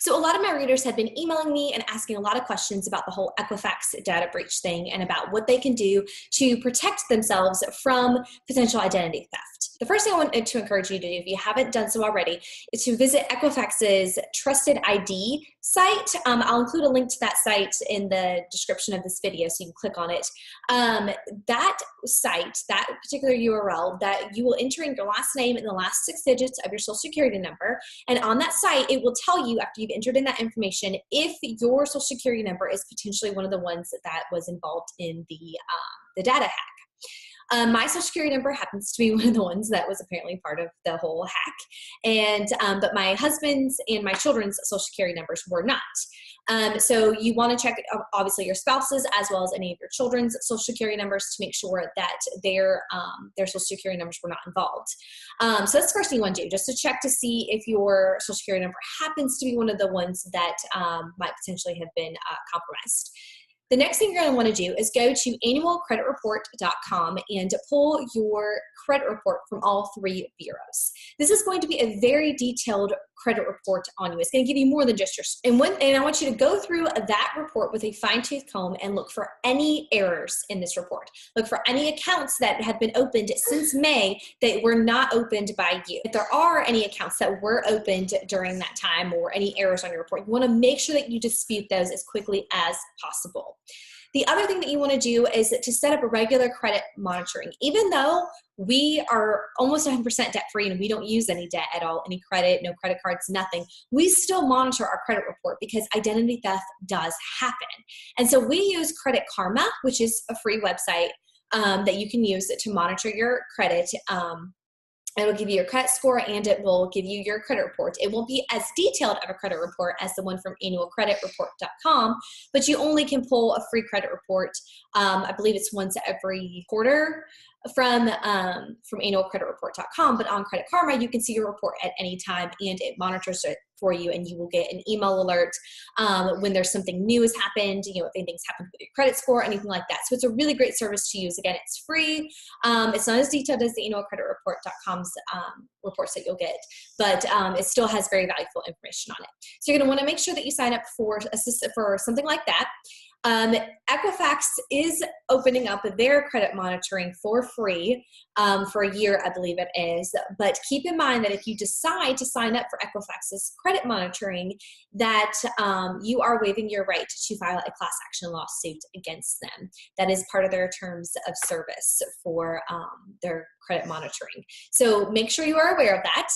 So a lot of my readers have been emailing me and asking a lot of questions about the whole Equifax data breach thing and about what they can do to protect themselves from potential identity theft. The first thing I want to encourage you to do, if you haven't done so already, is to visit Equifax's Trusted ID site. I'll include a link to that site in the description of this video so you can click on it. That site, that particular URL, that you will enter in your last name and the last 6 digits of your social security number. And on that site, it will tell you after you've entered in that information if your social security number is potentially one of the ones that was involved in the data hack. My social security number happens to be one of the ones that was apparently part of the whole hack, and but my husband's and my children's social security numbers were not. So you want to check obviously your spouse's as well as any of your children's social security numbers to make sure that their social security numbers were not involved. So that's the first thing you want to do, just to check to see if your social security number happens to be one of the ones that might potentially have been compromised. The next thing you're going to want to do is go to annualcreditreport.com and pull your credit report from all 3 bureaus. This is going to be a very detailed credit report on you. It's going to give you more than just your, and I want you to go through that report with a fine-tooth comb and look for any errors in this report. Look for any accounts that have been opened since May that were not opened by you. If there are any accounts that were opened during that time or any errors on your report, you want to make sure that you dispute those as quickly as possible. The other thing that you want to do is to set up a regular credit monitoring. Even though we are almost 100% debt-free and we don't use any debt at all, any credit, no credit cards, nothing, we still monitor our credit report because identity theft does happen. And so we use Credit Karma, which is a free website that you can use to monitor your credit. It'll give you your credit score and it will give you your credit report. It won't be as detailed of a credit report as the one from annualcreditreport.com, but you only can pull a free credit report. I believe it's once every quarter from annualcreditreport.com, but on Credit Karma, you can see your report at any time and it monitors it for you, and you will get an email alert when there's something new has happened, if anything's happened with your credit score, anything like that. So it's a really great service to use. Again, it's free. It's not as detailed as the annualcreditreport.com's reports that you'll get, but it still has very valuable information on it. So you're going to want to make sure that you sign up for something like that. Equifax is opening up their credit monitoring for free for a year, I believe it is. But keep in mind that if you decide to sign up for Equifax's credit monitoring, that you are waiving your right to file a class action lawsuit against them. That is part of their terms of service for their credit monitoring. So make sure you are aware of that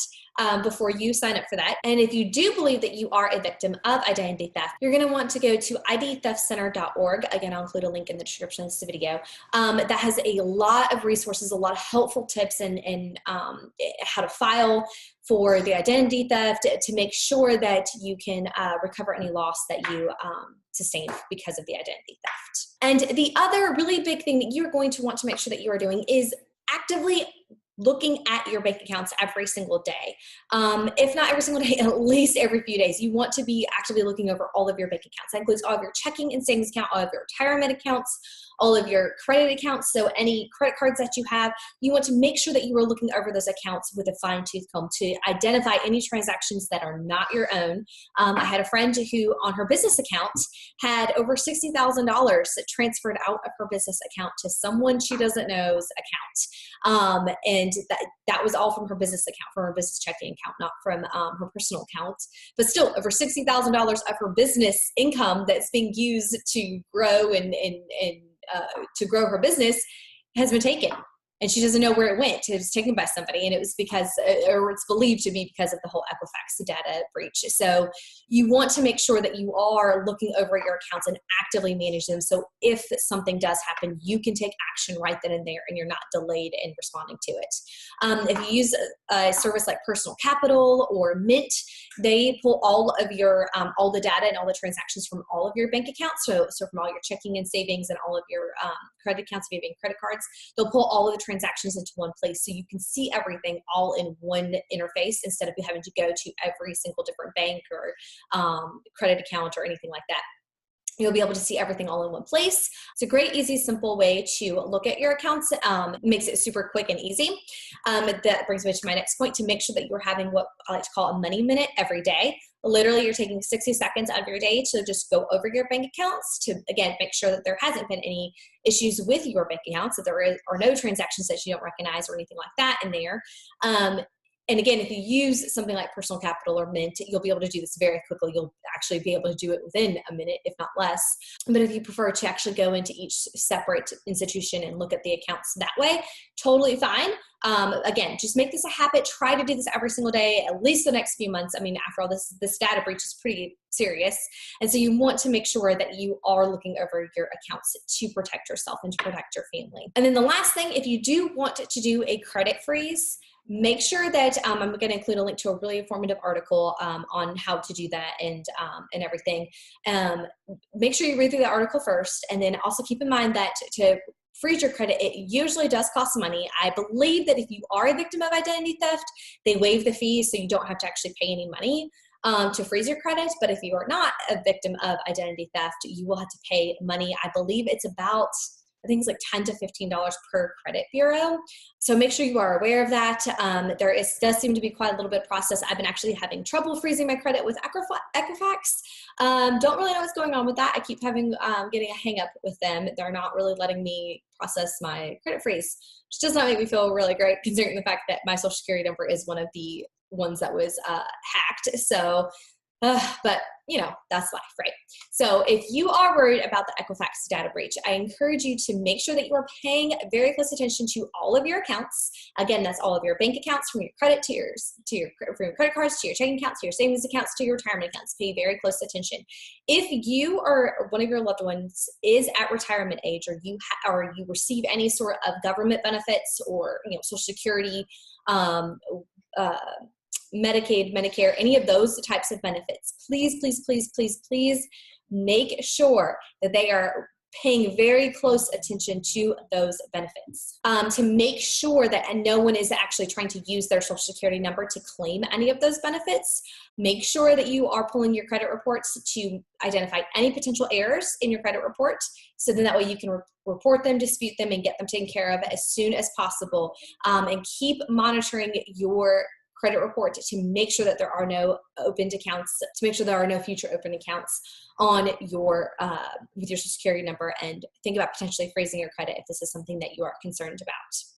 before you sign up for that. And if you do believe that you are a victim of identity theft, you're going to want to go to idtheftcenter.org. Again, I'll include a link in the description of this video. That has a lot of resources, a lot of helpful tips and how to file for the identity theft to make sure that you can recover any loss that you sustained because of the identity theft. And the other really big thing that you're going to want to make sure that you are doing is actively looking at your bank accounts every single day. If not every single day, at least every few days. You want to be actively looking over all of your bank accounts. That includes all of your checking and savings account, all of your retirement accounts, all of your credit accounts. So any credit cards that you have, you want to make sure that you are looking over those accounts with a fine-tooth comb to identify any transactions that are not your own. I had a friend who on her business account had over $60,000 transferred out of her business account to someone she doesn't know's account. And that was all from her business account, from her business checking account, not from her personal account. But still, over $60,000 of her business income that's being used to grow and to grow her business has been taken. And she doesn't know where it went. It was taken by somebody, and it was because, or it's believed to be because of the whole Equifax data breach. So you want to make sure that you are looking over your accounts and actively manage them. So if something does happen, you can take action right then and there, and you're not delayed in responding to it. If you use a service like Personal Capital or Mint, they pull all of your all the data and all the transactions from all of your bank accounts. So from all your checking and savings and all of your credit accounts, if you have credit cards, they'll pull all of the transactions into one place so you can see everything all in one interface instead of you having to go to every single different bank or credit account or anything like that. You'll be able to see everything all in one place. It's a great, easy, simple way to look at your accounts. Makes it super quick and easy. That brings me to my next point, to make sure that you're having what I like to call a money minute every day. Literally, you're taking 60 seconds out of your day to just go over your bank accounts to, again, make sure that there hasn't been any issues with your bank accounts, that are no transactions that you don't recognize or anything like that in there. And again, if you use something like Personal Capital or Mint, you'll be able to do this very quickly. You'll actually be able to do it within a minute, if not less. But if you prefer to actually go into each separate institution and look at the accounts that way, totally fine. Again, just make this a habit. Try to do this every single day, at least the next few months. I mean, after all, this data breach is pretty serious. And so you want to make sure that you are looking over your accounts to protect yourself and to protect your family. And then the last thing, if you do want to do a credit freeze, make sure that I'm going to include a link to a really informative article on how to do that and everything. Make sure you read through the article first, and then also keep in mind that to freeze your credit, it usually does cost money. I believe that if you are a victim of identity theft, they waive the fees, so you don't have to actually pay any money to freeze your credit. But if you are not a victim of identity theft, you will have to pay money. I believe it's about, I think it's like $10 to $15 per credit bureau. So make sure you are aware of that. Does seem to be quite a little bit of process. I've been actually having trouble freezing my credit with Equifax. Don't really know what's going on with that. I keep getting a hang up with them. They're not really letting me process my credit freeze, which does not make me feel really great considering the fact that my social security number is one of the ones that was hacked. So but you know, that's life, right? So if you are worried about the Equifax data breach, I encourage you to make sure that you are paying very close attention to all of your accounts. Again, that's all of your bank accounts, from your credit from your credit cards to your checking accounts, to your savings accounts, to your retirement accounts. Pay very close attention. If you or one of your loved ones is at retirement age, or you receive any sort of government benefits, or Social Security, Medicaid, Medicare, any of those types of benefits, please, please, please, please, please make sure that they are paying very close attention to those benefits, to make sure that no one is actually trying to use their Social Security number to claim any of those benefits. Make sure that you are pulling your credit reports to identify any potential errors in your credit report, so then that way you can report them, dispute them, and get them taken care of as soon as possible. And keep monitoring your credit report to make sure that there are no opened accounts, to make sure there are no future open accounts on your with your Social Security number, and think about potentially freezing your credit if this is something that you are concerned about.